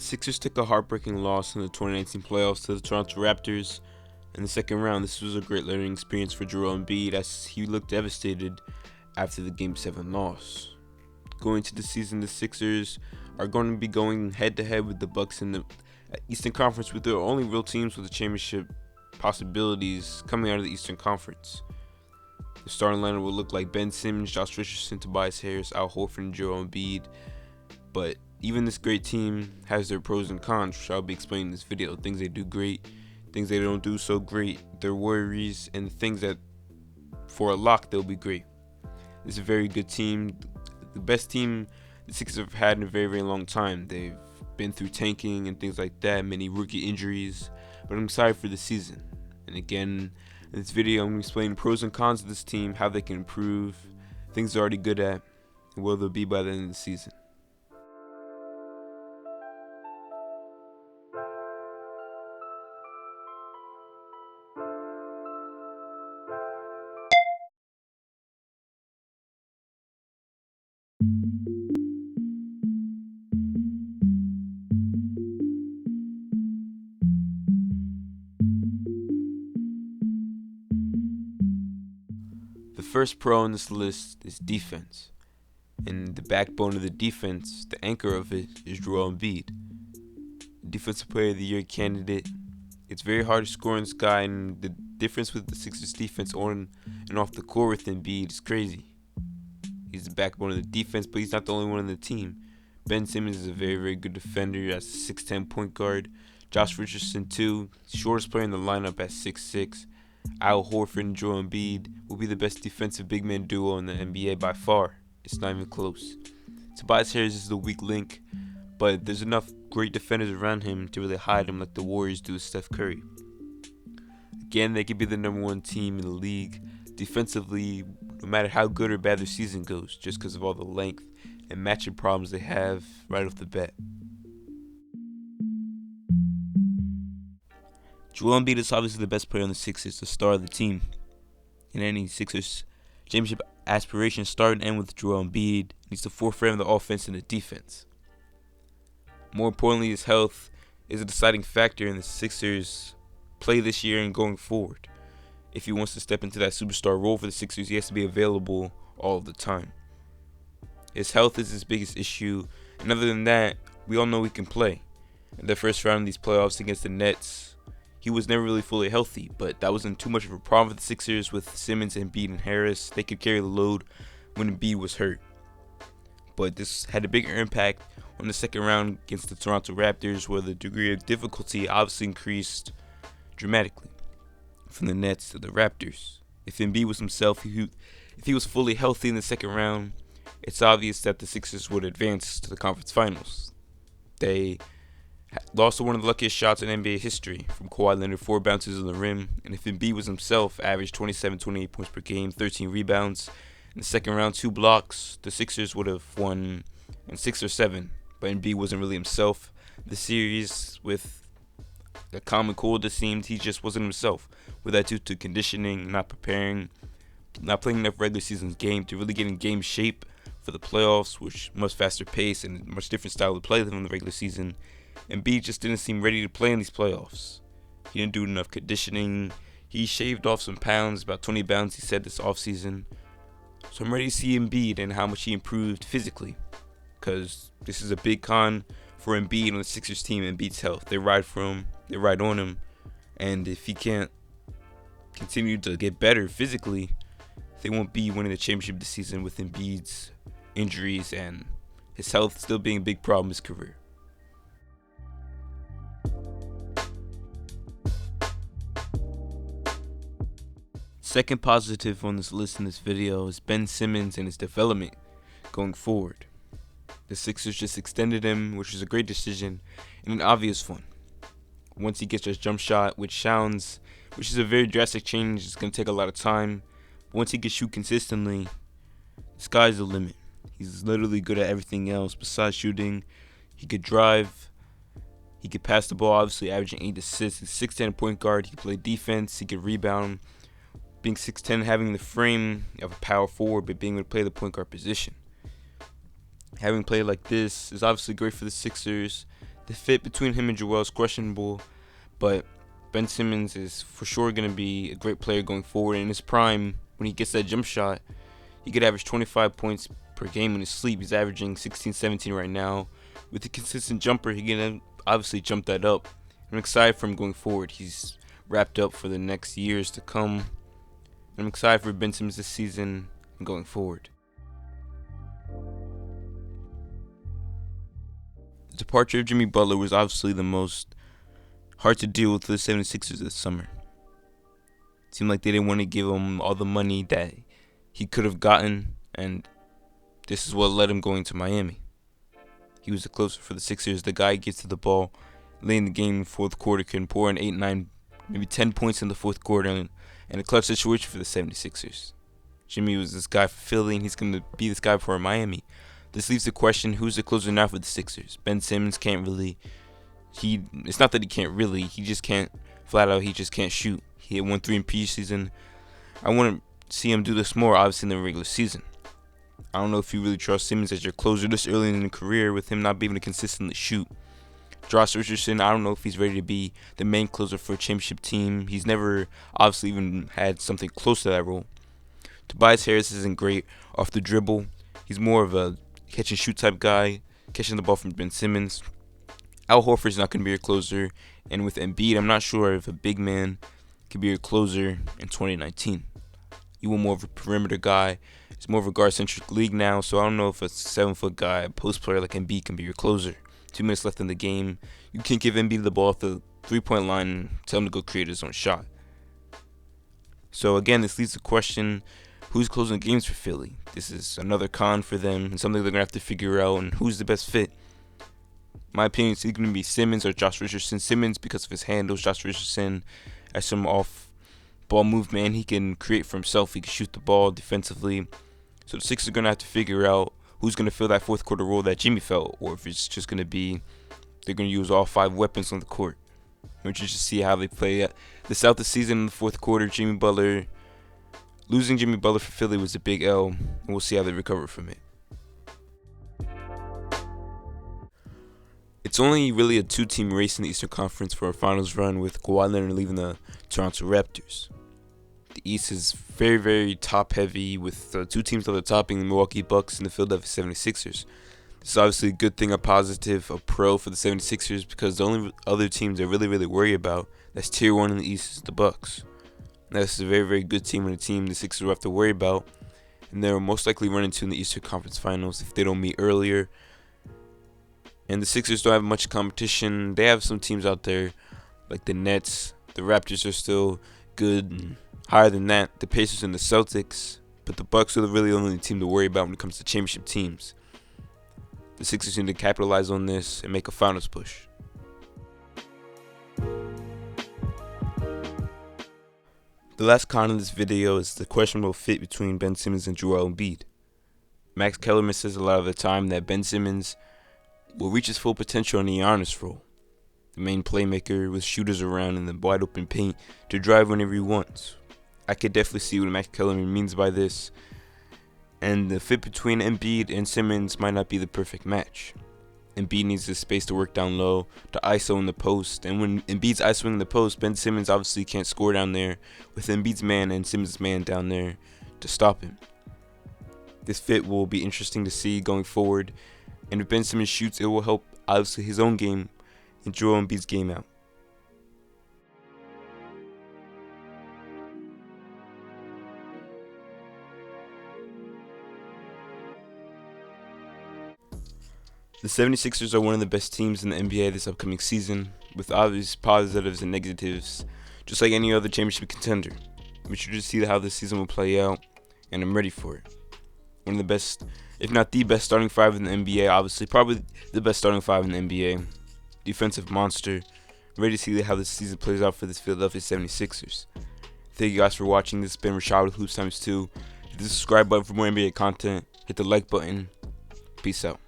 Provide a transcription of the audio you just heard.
Sixers took a heartbreaking loss in the 2019 playoffs to the Toronto Raptors in the second round. This was a great learning experience for Joel Embiid as he looked devastated after the Game 7 loss. Going into the season, the Sixers are going to be going head-to-head with the Bucks in the Eastern Conference, with their only real teams with the championship possibilities coming out of the Eastern Conference. The starting lineup will look like Ben Simmons, Josh Richardson, Tobias Harris, Al Horford, and Joel Embiid. But even this great team has their pros and cons, which I'll be explaining in this video. Things they do great, things they don't do so great, their worries, and things that for a lock they'll be great. It's a very good team, the best team the Sixers have had in a very, very long time. They've been through tanking and things like that, many rookie injuries, but I'm excited for the season. And again, in this video, I'm going to explain the pros and cons of this team, how they can improve, things they're already good at, and where they'll be by the end of the season. The first pro on this list is defense, and the backbone of the defense, the anchor of it, is Joel Embiid, Defensive Player of the Year candidate. It's very hard to score in this guy, and the difference with the Sixers defense on and off the court with Embiid is crazy. He's the backbone of the defense, but he's not the only one on the team. Ben Simmons is a very, very good defender as a 6'10 point guard. Josh Richardson too, shortest player in the lineup at 6'6". Al Horford and Joel Embiid will be the best defensive big man duo in the NBA by far. It's not even close. Tobias Harris is the weak link, but there's enough great defenders around him to really hide him like the Warriors do with Steph Curry. Again, they could be the number one team in the league defensively, no matter how good or bad their season goes, just because of all the length and matchup problems they have right off the bat. Joel Embiid is obviously the best player on the Sixers, the star of the team. In any Sixers championship aspirations, start and end with Joel Embiid. He's the forefront of the offense and the defense. More importantly, his health is a deciding factor in the Sixers' play this year and going forward. If he wants to step into that superstar role for the Sixers, he has to be available all of the time. His health is his biggest issue, and other than that, we all know he can play. In the first round of these playoffs against the Nets, he was never really fully healthy, but that wasn't too much of a problem for the Sixers with Simmons, Embiid, and Harris. They could carry the load when Embiid was hurt. But this had a bigger impact on the second round against the Toronto Raptors, where the degree of difficulty obviously increased dramatically from the Nets to the Raptors. If Embiid was himself, if he was fully healthy in the second round, it's obvious that the Sixers would advance to the conference finals. They lost to one of the luckiest shots in NBA history from Kawhi Leonard, 4 bounces on the rim, and if Embiid was himself, averaged 28 points per game, 13 rebounds. In the second round, 2 blocks, the Sixers would have won in 6 or 7, but Embiid wasn't really himself. The series, with the common cold, it seemed he just wasn't himself, with that due to conditioning, not preparing, not playing enough regular season game to really get in game shape for the playoffs, which much faster pace and much different style of play than in the regular season. Embiid just didn't seem ready to play in these playoffs. He didn't do enough conditioning. He shaved off some pounds, about 20 pounds he said this offseason. So I'm ready to see Embiid and how much he improved physically, because this is a big con for Embiid on the Sixers team. Embiid's health. They ride for him. They ride on him. And if he can't continue to get better physically, they won't be winning the championship this season with Embiid's injuries and his health still being a big problem in his career. Second positive on this list in this video is Ben Simmons and his development going forward. The Sixers just extended him, which is a great decision and an obvious one. Once he gets his jump shot, which is a very drastic change, it's going to take a lot of time. But once he can shoot consistently, the sky's the limit. He's literally good at everything else besides shooting. He could drive. He could pass the ball, obviously averaging 8 assists. He's 6'10 point guard. He could play defense. He could rebound. Being 6'10", having the frame of a power forward, but being able to play the point guard position. Having played like this is obviously great for the Sixers. The fit between him and Joel is questionable, but Ben Simmons is for sure going to be a great player going forward. In his prime, when he gets that jump shot, he could average 25 points per game in his sleep. He's averaging 16, 17 right now. With a consistent jumper, he can obviously jump that up. I'm excited for him going forward. He's wrapped up for the next years to come. I'm excited for Ben Simmons this season and going forward. The departure of Jimmy Butler was obviously the most hard to deal with for the 76ers this summer. It seemed like they didn't want to give him all the money that he could have gotten, and this is what led him going to Miami. He was the closer for the Sixers. The guy gets to the ball late in the game in the fourth quarter, can pour in 8, 9, maybe 10 points in the fourth quarter, and a clutch situation for the 76ers. Jimmy was this guy for Philly, and he's going to be this guy for Miami. This leaves the question, who's the closer now for the Sixers? Ben Simmons can't really. It's not that he can't really. He just can't. Flat out, he just can't shoot. He hit 1-3 in preseason. I want to see him do this more, obviously, in the regular season. I don't know if you really trust Simmons as your closer this early in the career with him not being able to consistently shoot. Josh Richardson, I don't know if he's ready to be the main closer for a championship team. He's never obviously even had something close to that role. Tobias Harris isn't great off the dribble. He's more of a catch and shoot type guy, catching the ball from Ben Simmons. Al Horford's not going to be your closer. And with Embiid, I'm not sure if a big man could be your closer in 2019. You want more of a perimeter guy. It's more of a guard-centric league now, so I don't know if a 7-foot guy, a post player like Embiid, can be your closer. 2 minutes left in the game. You can't give Embiid the ball at the three-point line and tell him to go create his own shot. So again, this leads to the question, who's closing games for Philly? This is another con for them and something they're going to have to figure out, and who's the best fit. My opinion is either going to be Simmons or Josh Richardson. Simmons because of his handles. Josh Richardson as some off-ball movement. He can create for himself. He can shoot the ball defensively. So the Sixers are going to have to figure out who's going to fill that fourth quarter role that Jimmy felt, or if it's just going to be they're going to use all 5 weapons on the court. We'll just see how they play this out the season in the fourth quarter. Losing Jimmy Butler for Philly was a big L, and we'll see how they recover from it. It's only really a 2-team race in the Eastern Conference for a finals run, with Kawhi Leonard leaving the Toronto Raptors. The East is very, very top-heavy, with 2 teams at the top being the Milwaukee Bucks and the Philadelphia 76ers. This is obviously a good thing, a positive, a pro for the 76ers, because the only other teams they really, really worry about that's tier 1 in the East is the Bucks. That's a very, very good team, and a team the Sixers will have to worry about, and they'll most likely run into in the Eastern Conference Finals if they don't meet earlier. And the Sixers don't have much competition. They have some teams out there like the Nets. The Raptors are still good and higher than that. The Pacers and the Celtics. But the Bucks are really the only team to worry about when it comes to championship teams. The Sixers need to capitalize on this and make a finals push. The last con of this video is the questionable fit between Ben Simmons and Joel Embiid. Max Kellerman says a lot of the time that Ben Simmons will reach his full potential in the Giannis role, the main playmaker with shooters around in the wide open paint to drive whenever he wants. I could definitely see what Max Kellerman means by this, and the fit between Embiid and Simmons might not be the perfect match. Embiid needs the space to work down low, to ISO in the post, and when Embiid's ISOing in the post, Ben Simmons obviously can't score down there with Embiid's man and Simmons' man down there to stop him. This fit will be interesting to see going forward. And if Ben Simmons shoots, it will help, obviously, his own game and Joel Embiid's game out. The 76ers are one of the best teams in the NBA this upcoming season, with obvious positives and negatives, just like any other championship contender. I'm sure to see how this season will play out, and I'm ready for it. One of the best, if not the best starting 5 in the NBA, obviously, probably the best starting 5 in the NBA. Defensive monster. Ready to see how this season plays out for this Philadelphia 76ers. Thank you guys for watching. This has been Rashad with Hoops Times 2. Hit the subscribe button for more NBA content. Hit the like button. Peace out.